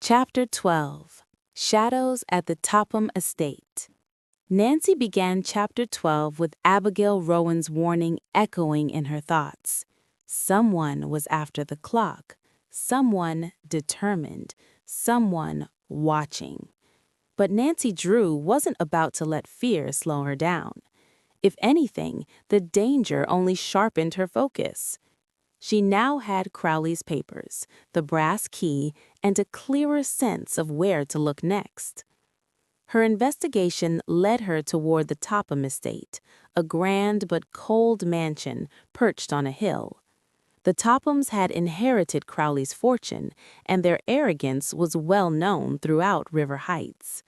Chapter 12. Shadows at the Topham Estate. Nancy began Chapter 12 with Abigail Rowan's warning echoing in her thoughts. Someone was after the clock. Someone determined. Someone watching. But Nancy Drew wasn't about to let fear slow her down. If anything, the danger only sharpened her focus. She now had Crowley's papers, the brass key, and a clearer sense of where to look next. Her investigation led her toward the Topham estate, a grand but cold mansion perched on a hill. The Tophams had inherited Crowley's fortune, and their arrogance was well known throughout River Heights.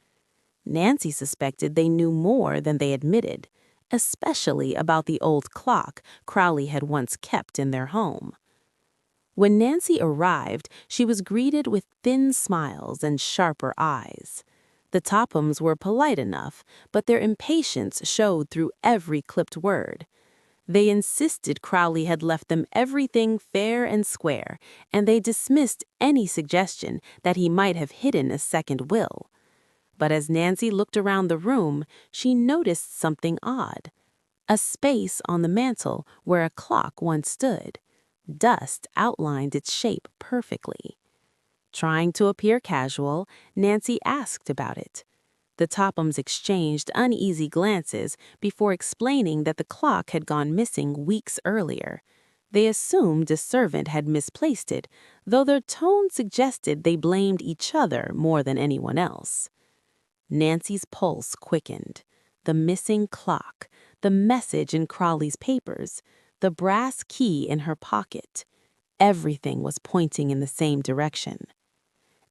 Nancy suspected they knew more than they admitted, especially about the old clock Crowley had once kept in their home. When Nancy arrived, she was greeted with thin smiles and sharper eyes. The Tophams were polite enough, but their impatience showed through every clipped word. They insisted Crowley had left them everything fair and square, and they dismissed any suggestion that he might have hidden a second will. But as Nancy looked around the room, she noticed something odd. A space on the mantel where a clock once stood. Dust outlined its shape perfectly. Trying to appear casual, Nancy asked about it. The Tophams exchanged uneasy glances before explaining that the clock had gone missing weeks earlier. They assumed a servant had misplaced it, though their tone suggested they blamed each other more than anyone else. Nancy's pulse quickened. The missing clock, the message in Crowley's papers, the brass key in her pocket. Everything was pointing in the same direction.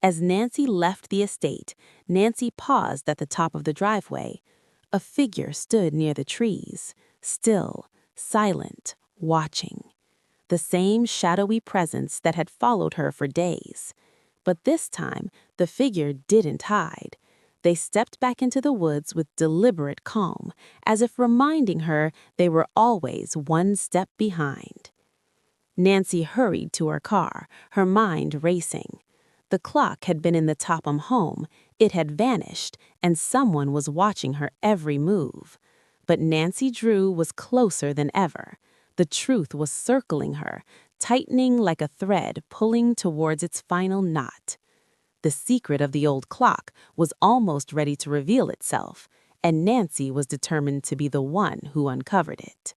As Nancy left the estate, Nancy paused at the top of the driveway. A figure stood near the trees, still, silent, watching. The same shadowy presence that had followed her for days. But this time, the figure didn't hide. They stepped back into the woods with deliberate calm, as if reminding her they were always one step behind. Nancy hurried to her car, her mind racing. The clock had been in the Topham home, it had vanished, and someone was watching her every move. But Nancy Drew was closer than ever. The truth was circling her, tightening like a thread pulling towards its final knot. The secret of the old clock was almost ready to reveal itself, and Nancy was determined to be the one who uncovered it.